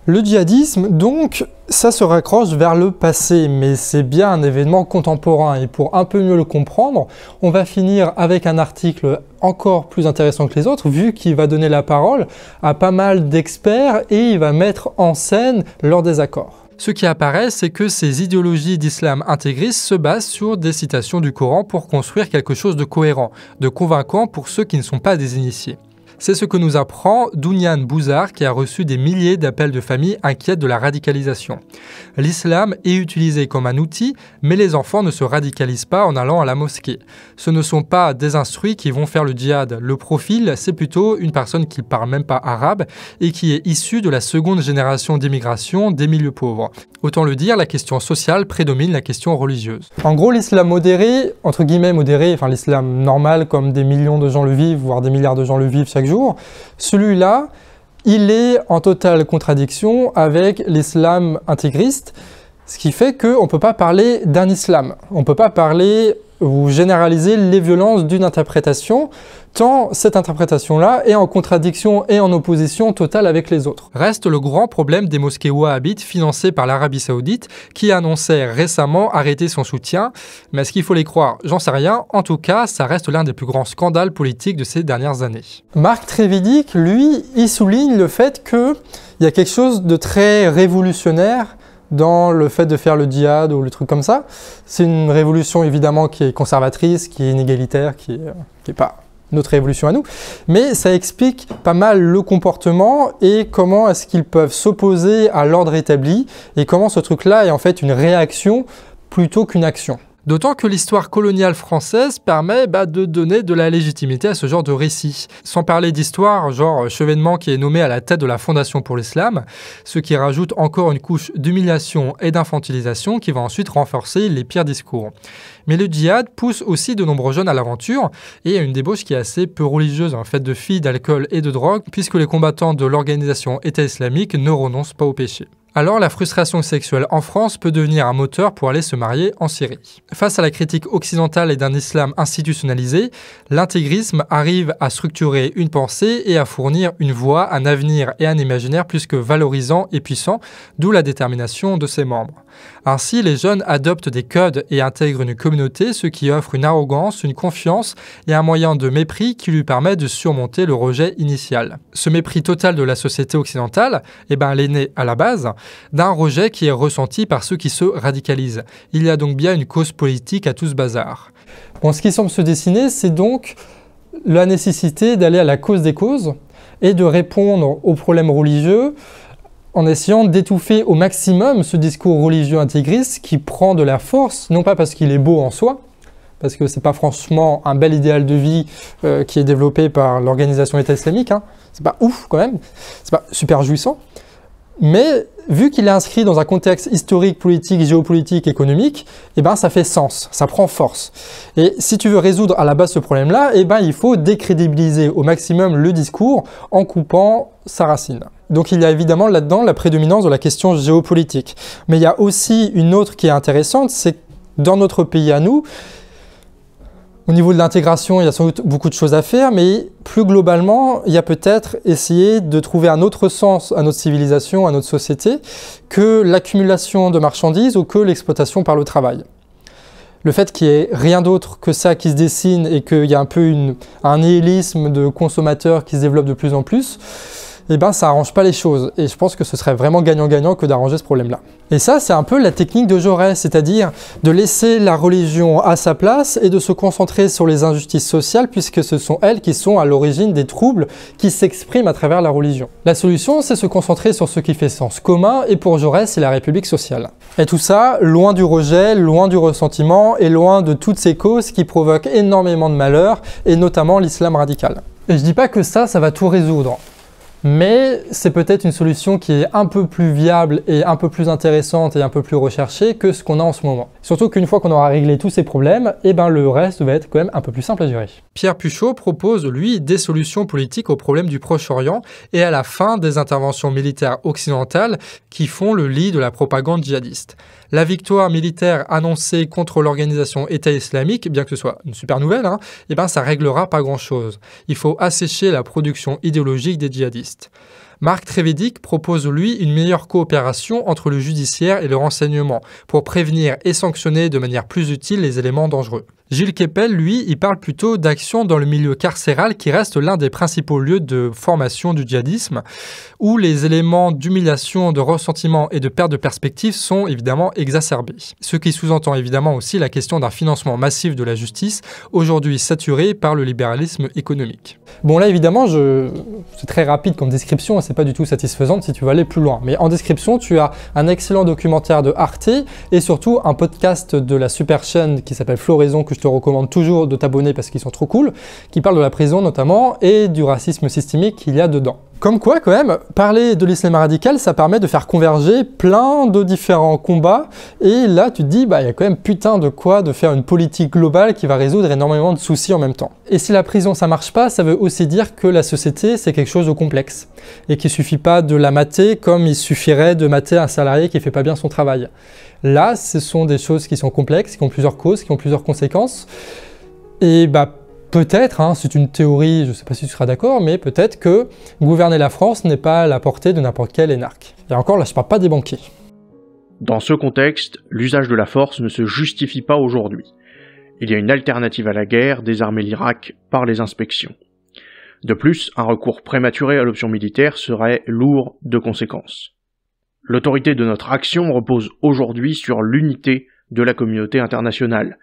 Le djihadisme, donc, ça se raccroche vers le passé, mais c'est bien un événement contemporain. Et pour un peu mieux le comprendre, on va finir avec un article encore plus intéressant que les autres, vu qu'il va donner la parole à pas mal d'experts et il va mettre en scène leurs désaccords. Ce qui apparaît, c'est que ces idéologies d'islam intégriste se basent sur des citations du Coran pour construire quelque chose de cohérent, de convaincant pour ceux qui ne sont pas des initiés. C'est ce que nous apprend Dounian Bouzar qui a reçu des milliers d'appels de familles inquiètes de la radicalisation. L'islam est utilisé comme un outil, mais les enfants ne se radicalisent pas en allant à la mosquée. Ce ne sont pas des instruits qui vont faire le djihad. Le profil, c'est plutôt une personne qui ne parle même pas arabe et qui est issue de la seconde génération d'immigration des milieux pauvres. Autant le dire, la question sociale prédomine la question religieuse. En gros, l'islam modéré, entre guillemets modéré, enfin l'islam normal comme des millions de gens le vivent, voire des milliards de gens le vivent chaque jour, celui-là, il est en totale contradiction avec l'islam intégriste, ce qui fait qu'on ne peut pas parler d'un islam. On ne peut pas parler ou généraliser les violences d'une interprétation, tant cette interprétation-là est en contradiction et en opposition totale avec les autres. Reste le grand problème des mosquées wahhabites financées par l'Arabie Saoudite, qui annonçait récemment arrêter son soutien. Mais est-ce qu'il faut les croire? J'en sais rien. En tout cas, ça reste l'un des plus grands scandales politiques de ces dernières années. Marc Trévidic, lui, il souligne le fait qu'il y a quelque chose de très révolutionnaire dans le fait de faire le djihad ou le truc comme ça. C'est une révolution évidemment qui est conservatrice, qui est inégalitaire, qui est pas notre révolution à nous, mais ça explique pas mal le comportement et comment est-ce qu'ils peuvent s'opposer à l'ordre établi et comment ce truc-là est en fait une réaction plutôt qu'une action. D'autant que l'histoire coloniale française permet de donner de la légitimité à ce genre de récit. Sans parler d'histoire, genre Chevènement qui est nommé à la tête de la Fondation pour l'Islam, ce qui rajoute encore une couche d'humiliation et d'infantilisation qui va ensuite renforcer les pires discours. Mais le djihad pousse aussi de nombreux jeunes à l'aventure et à une débauche qui est assez peu religieuse, faite de filles, d'alcool et de drogue, puisque les combattants de l'organisation État islamique ne renoncent pas au péché. Alors la frustration sexuelle en France peut devenir un moteur pour aller se marier en Syrie. Face à la critique occidentale et d'un islam institutionnalisé, l'intégrisme arrive à structurer une pensée et à fournir une voix, un avenir et un imaginaire plus que valorisant et puissant, d'où la détermination de ses membres. Ainsi, les jeunes adoptent des codes et intègrent une communauté, ce qui offre une arrogance, une confiance et un moyen de mépris qui lui permet de surmonter le rejet initial. Ce mépris total de la société occidentale, elle est née à la base d'un rejet qui est ressenti par ceux qui se radicalisent. Il y a donc bien une cause politique à tout ce bazar. Bon, ce qui semble se dessiner, c'est donc la nécessité d'aller à la cause des causes et de répondre aux problèmes religieux en essayant d'étouffer au maximum ce discours religieux intégriste qui prend de la force, non pas parce qu'il est beau en soi, parce que c'est pas franchement un bel idéal de vie qui est développé par l'organisation État islamique, hein. C'est pas ouf quand même, c'est pas super jouissant, mais vu qu'il est inscrit dans un contexte historique, politique, géopolitique, économique, eh ben ça fait sens, ça prend force. Et si tu veux résoudre à la base ce problème-là, eh ben il faut décrédibiliser au maximum le discours en coupant sa racine. Donc il y a évidemment là-dedans la prédominance de la question géopolitique. Mais il y a aussi une autre qui est intéressante, c'est que dans notre pays à nous, au niveau de l'intégration, il y a sans doute beaucoup de choses à faire, mais plus globalement, il y a peut-être essayer de trouver un autre sens à notre civilisation, à notre société, que l'accumulation de marchandises ou que l'exploitation par le travail. Le fait qu'il n'y ait rien d'autre que ça qui se dessine et qu'il y a un peu un nihilisme de consommateurs qui se développe de plus en plus, eh ben ça arrange pas les choses. Et je pense que ce serait vraiment gagnant-gagnant que d'arranger ce problème-là. Et ça, c'est un peu la technique de Jaurès, c'est-à-dire de laisser la religion à sa place et de se concentrer sur les injustices sociales, puisque ce sont elles qui sont à l'origine des troubles qui s'expriment à travers la religion. La solution, c'est se concentrer sur ce qui fait sens commun, et pour Jaurès, c'est la République sociale. Et tout ça, loin du rejet, loin du ressentiment, et loin de toutes ces causes qui provoquent énormément de malheur, et notamment l'islam radical. Et je dis pas que ça va tout résoudre. Mais c'est peut-être une solution qui est un peu plus viable et un peu plus intéressante et un peu plus recherchée que ce qu'on a en ce moment. Surtout qu'une fois qu'on aura réglé tous ces problèmes, eh ben le reste va être quand même un peu plus simple à gérer. Pierre Puchot propose, lui, des solutions politiques aux problèmes du Proche-Orient et à la fin des interventions militaires occidentales qui font le lit de la propagande djihadiste. La victoire militaire annoncée contre l'organisation État islamique, bien que ce soit une super nouvelle, eh ben ça réglera pas grand-chose. Il faut assécher la production idéologique des djihadistes. Marc Trévidic propose, lui, une meilleure coopération entre le judiciaire et le renseignement pour prévenir et sanctionner de manière plus utile les éléments dangereux. Gilles Kepel, lui, il parle plutôt d'action dans le milieu carcéral qui reste l'un des principaux lieux de formation du djihadisme, où les éléments d'humiliation, de ressentiment et de perte de perspective sont évidemment exacerbés. Ce qui sous-entend évidemment aussi la question d'un financement massif de la justice, aujourd'hui saturé par le libéralisme économique. Bon là évidemment, c'est très rapide comme description et c'est pas du tout satisfaisante si tu veux aller plus loin. Mais en description, tu as un excellent documentaire de Arte et surtout un podcast de la super chaîne qui s'appelle Floraison que je te recommande toujours de t'abonner parce qu'ils sont trop cool, qui parlent de la prison notamment et du racisme systémique qu'il y a dedans. Comme quoi, quand même, parler de l'islam radical, ça permet de faire converger plein de différents combats et là, tu te dis, bah, il y a quand même putain de quoi de faire une politique globale qui va résoudre énormément de soucis en même temps. Et si la prison, ça marche pas, ça veut aussi dire que la société, c'est quelque chose de complexe et qu'il suffit pas de la mater comme il suffirait de mater un salarié qui fait pas bien son travail. Là, ce sont des choses qui sont complexes, qui ont plusieurs causes, qui ont plusieurs conséquences. Et bah, peut-être, c'est une théorie, je ne sais pas si tu seras d'accord, mais peut-être que gouverner la France n'est pas à la portée de n'importe quel énarque. Et encore, là, je ne parle pas des banquiers. Dans ce contexte, l'usage de la force ne se justifie pas aujourd'hui. Il y a une alternative à la guerre, désarmer l'Irak par les inspections. De plus, un recours prématuré à l'option militaire serait lourd de conséquences. L'autorité de notre action repose aujourd'hui sur l'unité de la communauté internationale.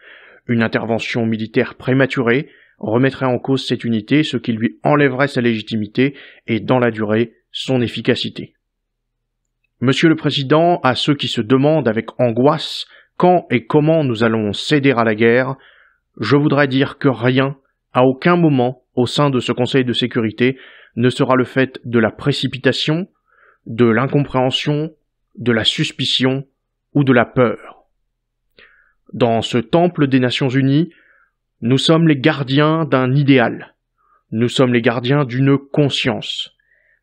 Une intervention militaire prématurée remettrait en cause cette unité, ce qui lui enlèverait sa légitimité et, dans la durée, son efficacité. Monsieur le Président, à ceux qui se demandent avec angoisse quand et comment nous allons céder à la guerre, je voudrais dire que rien, à aucun moment, au sein de ce Conseil de sécurité, ne sera le fait de la précipitation, de l'incompréhension, de la suspicion ou de la peur. Dans ce temple des Nations Unies, nous sommes les gardiens d'un idéal. Nous sommes les gardiens d'une conscience.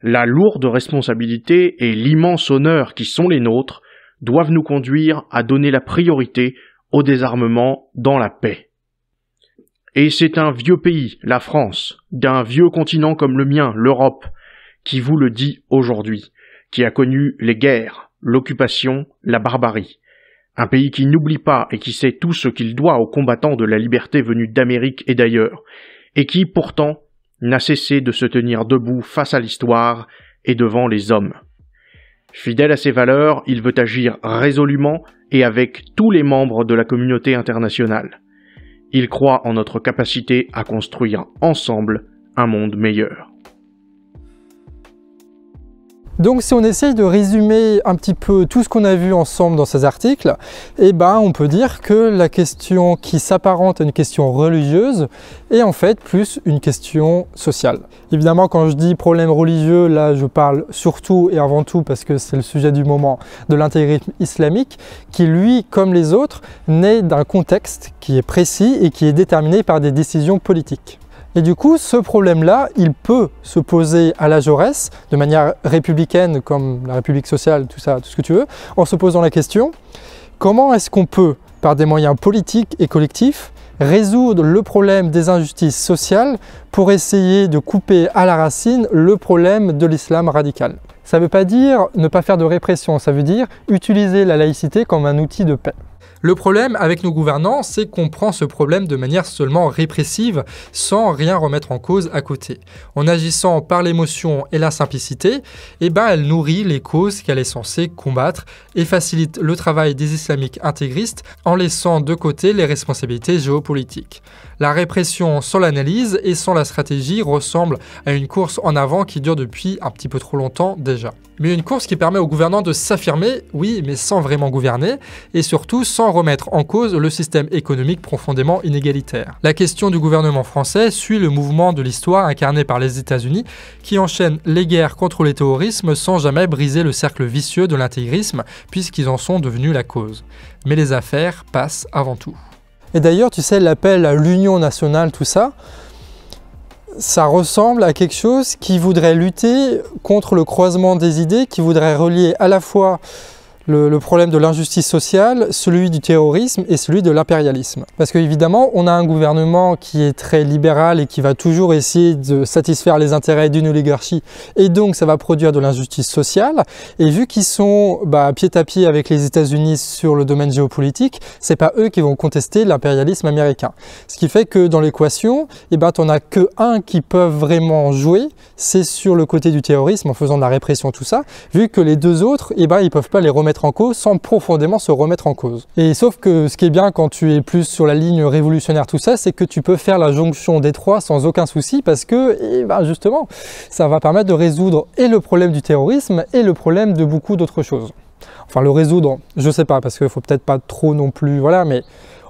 La lourde responsabilité et l'immense honneur qui sont les nôtres doivent nous conduire à donner la priorité au désarmement dans la paix. Et c'est un vieux pays, la France, d'un vieux continent comme le mien, l'Europe, qui vous le dit aujourd'hui, qui a connu les guerres, l'occupation, la barbarie. Un pays qui n'oublie pas et qui sait tout ce qu'il doit aux combattants de la liberté venus d'Amérique et d'ailleurs, et qui, pourtant, n'a cessé de se tenir debout face à l'histoire et devant les hommes. Fidèle à ses valeurs, il veut agir résolument et avec tous les membres de la communauté internationale. Il croit en notre capacité à construire ensemble un monde meilleur. Donc si on essaye de résumer un petit peu tout ce qu'on a vu ensemble dans ces articles, eh ben, on peut dire que la question qui s'apparente à une question religieuse est en fait plus une question sociale. Évidemment, quand je dis problème religieux, là je parle surtout et avant tout, parce que c'est le sujet du moment, de l'intégrisme islamique, qui lui, comme les autres, naît d'un contexte qui est précis et qui est déterminé par des décisions politiques. Et du coup, ce problème-là, il peut se poser à la Jaurès, de manière républicaine, comme la République sociale, tout ça, tout ce que tu veux, en se posant la question, comment est-ce qu'on peut, par des moyens politiques et collectifs, résoudre le problème des injustices sociales pour essayer de couper à la racine le problème de l'islam radical. Ça ne veut pas dire ne pas faire de répression, ça veut dire utiliser la laïcité comme un outil de paix. Le problème avec nos gouvernants, c'est qu'on prend ce problème de manière seulement répressive, sans rien remettre en cause à côté. En agissant par l'émotion et la simplicité, eh ben, elle nourrit les causes qu'elle est censée combattre et facilite le travail des islamiques intégristes en laissant de côté les responsabilités géopolitiques. La répression sans l'analyse et sans la stratégie ressemble à une course en avant qui dure depuis un petit peu trop longtemps déjà. Mais une course qui permet aux gouvernants de s'affirmer, oui, mais sans vraiment gouverner, et surtout sans remettre en cause le système économique profondément inégalitaire. La question du gouvernement français suit le mouvement de l'histoire incarné par les États-Unis, qui enchaînent les guerres contre les terrorismes sans jamais briser le cercle vicieux de l'intégrisme, puisqu'ils en sont devenus la cause. Mais les affaires passent avant tout. Et d'ailleurs, tu sais, l'appel à l'union nationale, tout ça, ça ressemble à quelque chose qui voudrait lutter contre le croisement des idées, qui voudrait relier à la fois le problème de l'injustice sociale, celui du terrorisme et celui de l'impérialisme. Parce qu'évidemment, on a un gouvernement qui est très libéral et qui va toujours essayer de satisfaire les intérêts d'une oligarchie, et donc ça va produire de l'injustice sociale. Et vu qu'ils sont pied à pied avec les États-Unis sur le domaine géopolitique, c'est pas eux qui vont contester l'impérialisme américain. Ce qui fait que dans l'équation, t'en as que un qui peuvent vraiment jouer, c'est sur le côté du terrorisme en faisant de la répression, tout ça, vu que les deux autres, ils peuvent pas les remettre en cause sans profondément se remettre en cause. Et sauf que ce qui est bien quand tu es plus sur la ligne révolutionnaire, tout ça, c'est que tu peux faire la jonction des trois sans aucun souci parce que, justement, ça va permettre de résoudre et le problème du terrorisme et le problème de beaucoup d'autres choses. Enfin, le résoudre, je sais pas, parce qu'il faut peut-être pas trop non plus, voilà, mais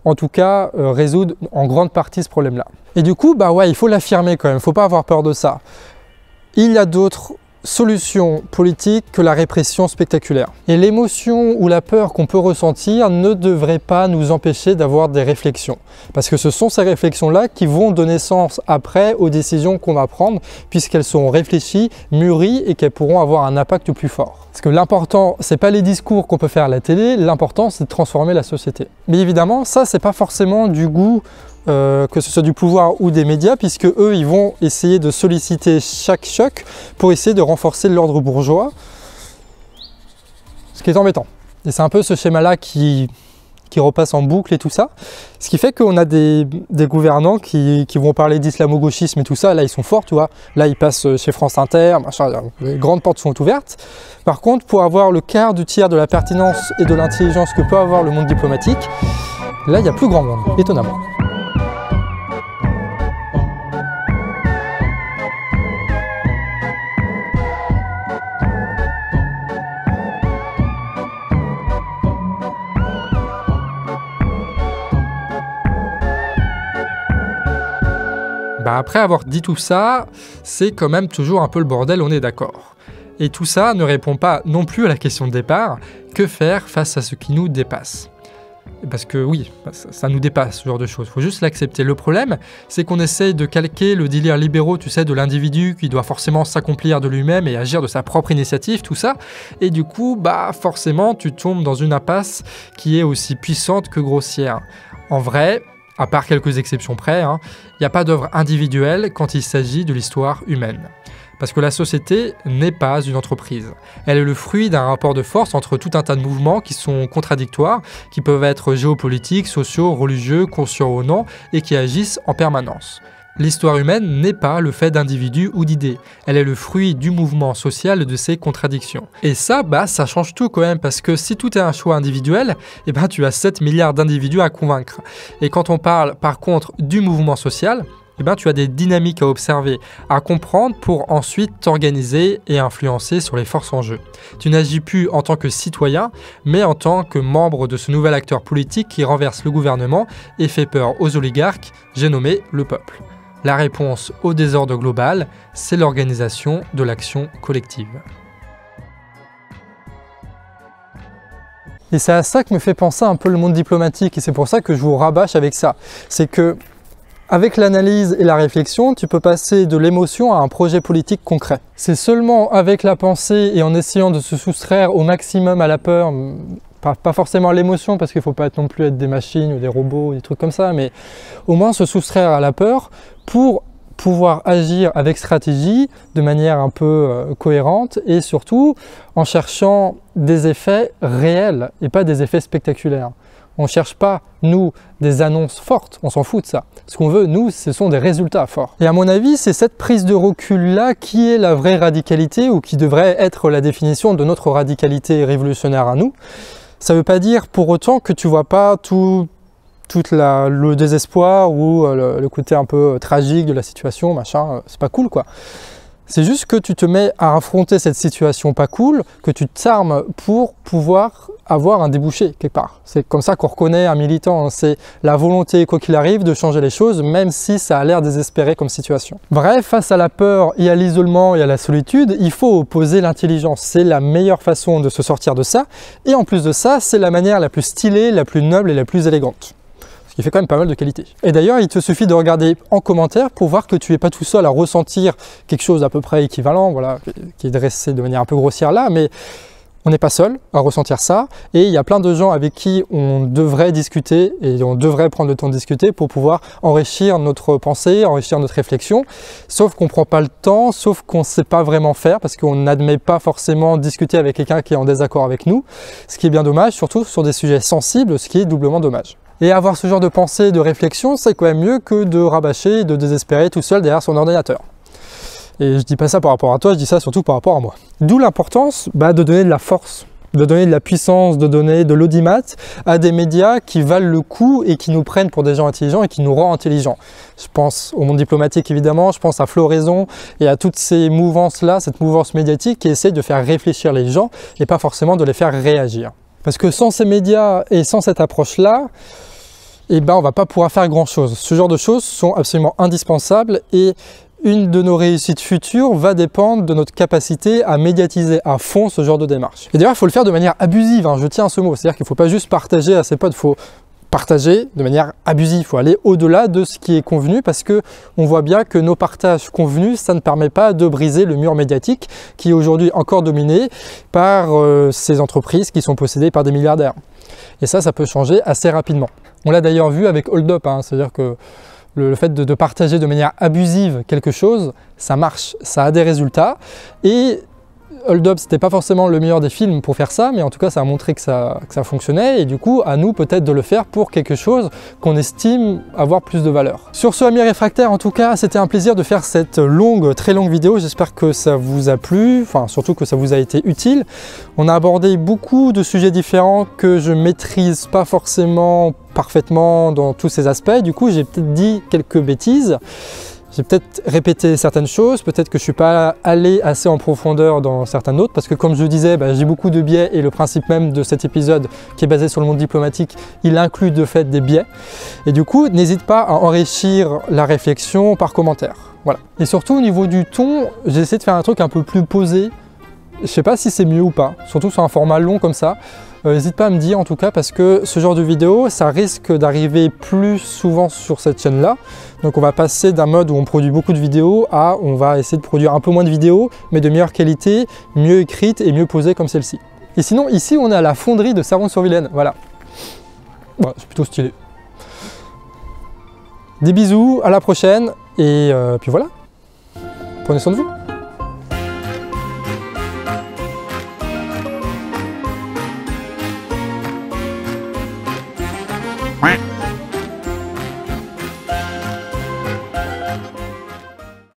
en tout cas, résoudre en grande partie ce problème-là. Et du coup, il faut l'affirmer quand même, faut pas avoir peur de ça. Il y a d'autres solution politique que la répression spectaculaire. Et l'émotion ou la peur qu'on peut ressentir ne devrait pas nous empêcher d'avoir des réflexions. Parce que ce sont ces réflexions-là qui vont donner sens après aux décisions qu'on va prendre, puisqu'elles seront réfléchies, mûries et qu'elles pourront avoir un impact plus fort. Parce que l'important, c'est pas les discours qu'on peut faire à la télé, l'important c'est de transformer la société. Mais évidemment, ça c'est pas forcément du goût que ce soit du pouvoir ou des médias, puisque eux, ils vont essayer de solliciter chaque choc pour essayer de renforcer l'ordre bourgeois, ce qui est embêtant. Et c'est un peu ce schéma-là qui repasse en boucle et tout ça, ce qui fait qu'on a des gouvernants qui vont parler d'islamo-gauchisme et tout ça, là ils sont forts, tu vois, là ils passent chez France Inter, machin, les grandes portes sont ouvertes. Par contre, pour avoir le quart du tiers de la pertinence et de l'intelligence que peut avoir le monde diplomatique, là il y a plus grand monde, étonnamment. Après avoir dit tout ça, c'est quand même toujours un peu le bordel, on est d'accord. Et tout ça ne répond pas non plus à la question de départ, que faire face à ce qui nous dépasse ? Parce que oui, ça nous dépasse, ce genre de choses, il faut juste l'accepter. Le problème, c'est qu'on essaye de calquer le délire libéraux, tu sais, de l'individu qui doit forcément s'accomplir de lui-même et agir de sa propre initiative, tout ça, et du coup, forcément, tu tombes dans une impasse qui est aussi puissante que grossière. En vrai, à part quelques exceptions près, il n'y a pas d'œuvre individuelle quand il s'agit de l'histoire humaine. Parce que la société n'est pas une entreprise. Elle est le fruit d'un rapport de force entre tout un tas de mouvements qui sont contradictoires, qui peuvent être géopolitiques, sociaux, religieux, conscients ou non, et qui agissent en permanence. L'histoire humaine n'est pas le fait d'individus ou d'idées. Elle est le fruit du mouvement social et de ses contradictions. Et ça, ça change tout quand même, parce que si tout est un choix individuel, tu as 7 milliards d'individus à convaincre. Et quand on parle par contre du mouvement social, eh ben, tu as des dynamiques à observer, à comprendre pour ensuite t'organiser et influencer sur les forces en jeu. Tu n'agis plus en tant que citoyen, mais en tant que membre de ce nouvel acteur politique qui renverse le gouvernement et fait peur aux oligarques, j'ai nommé le peuple. La réponse au désordre global, c'est l'organisation de l'action collective. Et c'est à ça que me fait penser un peu le monde diplomatique, et c'est pour ça que je vous rabâche avec ça. C'est que, avec l'analyse et la réflexion, tu peux passer de l'émotion à un projet politique concret. C'est seulement avec la pensée et en essayant de se soustraire au maximum à la peur, pas forcément à l'émotion, parce qu'il ne faut pas non plus être des machines ou des robots, ou des trucs comme ça, mais au moins se soustraire à la peur pour pouvoir agir avec stratégie, de manière un peu cohérente, et surtout en cherchant des effets réels et pas des effets spectaculaires. On ne cherche pas, nous, des annonces fortes, on s'en fout de ça. Ce qu'on veut, nous, ce sont des résultats forts. Et à mon avis, c'est cette prise de recul-là qui est la vraie radicalité, ou qui devrait être la définition de notre radicalité révolutionnaire à nous. Ça ne veut pas dire pour autant que tu ne vois pas tout le désespoir ou le côté un peu tragique de la situation, machin, c'est pas cool quoi. C'est juste que tu te mets à affronter cette situation pas cool, que tu t'armes pour pouvoir avoir un débouché quelque part. C'est comme ça qu'on reconnaît un militant, c'est la volonté, quoi qu'il arrive, de changer les choses, même si ça a l'air désespéré comme situation. Bref, face à la peur et à l'isolement et à la solitude, il faut opposer l'intelligence. C'est la meilleure façon de se sortir de ça, et en plus de ça, c'est la manière la plus stylée, la plus noble et la plus élégante. Ce qui fait quand même pas mal de qualité. Et d'ailleurs, il te suffit de regarder en commentaire pour voir que tu n'es pas tout seul à ressentir quelque chose d'à peu près équivalent, voilà, qui est dressé de manière un peu grossière là, mais on n'est pas seul à ressentir ça, et il y a plein de gens avec qui on devrait discuter, et on devrait prendre le temps de discuter pour pouvoir enrichir notre pensée, enrichir notre réflexion, sauf qu'on ne prend pas le temps, sauf qu'on ne sait pas vraiment faire, parce qu'on n'admet pas forcément discuter avec quelqu'un qui est en désaccord avec nous, ce qui est bien dommage, surtout sur des sujets sensibles, ce qui est doublement dommage. Et avoir ce genre de pensée, de réflexion, c'est quand même mieux que de rabâcher, de désespérer tout seul derrière son ordinateur. Et je dis pas ça par rapport à toi, je dis ça surtout par rapport à moi. D'où l'importance de donner de la force, de donner de la puissance, de donner de l'audimat à des médias qui valent le coup et qui nous prennent pour des gens intelligents et qui nous rendent intelligents. Je pense au monde diplomatique évidemment, je pense à Floraison et à toutes ces mouvances-là, cette mouvance médiatique qui essaie de faire réfléchir les gens et pas forcément de les faire réagir. Parce que sans ces médias et sans cette approche-là, eh ben, on ne va pas pouvoir faire grand-chose. Ce genre de choses sont absolument indispensables, et une de nos réussites futures va dépendre de notre capacité à médiatiser à fond ce genre de démarche. Et d'ailleurs, il faut le faire de manière abusive, hein, je tiens à ce mot. C'est-à-dire qu'il ne faut pas juste partager à ses potes, il faut partager de manière abusive. Il faut aller au-delà de ce qui est convenu, parce que on voit bien que nos partages convenus, ça ne permet pas de briser le mur médiatique qui est aujourd'hui encore dominé par ces entreprises qui sont possédées par des milliardaires. Et ça peut changer assez rapidement. On l'a d'ailleurs vu avec Hold Up, hein, c'est-à-dire que le fait de partager de manière abusive quelque chose, ça marche, ça a des résultats. Et Hold Up, c'était pas forcément le meilleur des films pour faire ça, mais en tout cas ça a montré que ça fonctionnait, et du coup à nous peut-être de le faire pour quelque chose qu'on estime avoir plus de valeur. Sur ce, amis réfractaires, en tout cas c'était un plaisir de faire cette très longue vidéo. J'espère que ça vous a plu, enfin surtout que ça vous a été utile. On a abordé beaucoup de sujets différents que je maîtrise pas forcément parfaitement dans tous ces aspects, du coup j'ai peut-être dit quelques bêtises. J'ai peut-être répété certaines choses, peut-être que je ne suis pas allé assez en profondeur dans certaines autres, parce que comme je le disais, j'ai beaucoup de biais, et le principe même de cet épisode qui est basé sur le monde diplomatique, il inclut de fait des biais. Et du coup, n'hésite pas à enrichir la réflexion par commentaire. Voilà. Et surtout au niveau du ton, j'ai essayé de faire un truc un peu plus posé. Je ne sais pas si c'est mieux ou pas, surtout sur un format long comme ça. N'hésite pas à me dire en tout cas, parce que ce genre de vidéo, ça risque d'arriver plus souvent sur cette chaîne-là. Donc on va passer d'un mode où on produit beaucoup de vidéos à on va essayer de produire un peu moins de vidéos, mais de meilleure qualité, mieux écrites et mieux posées comme celle-ci. Et sinon, ici, on est à la fonderie de Servan-sur-Vilaine. Voilà. Voilà, c'est plutôt stylé. Des bisous, à la prochaine, et puis voilà. Prenez soin de vous. Quack.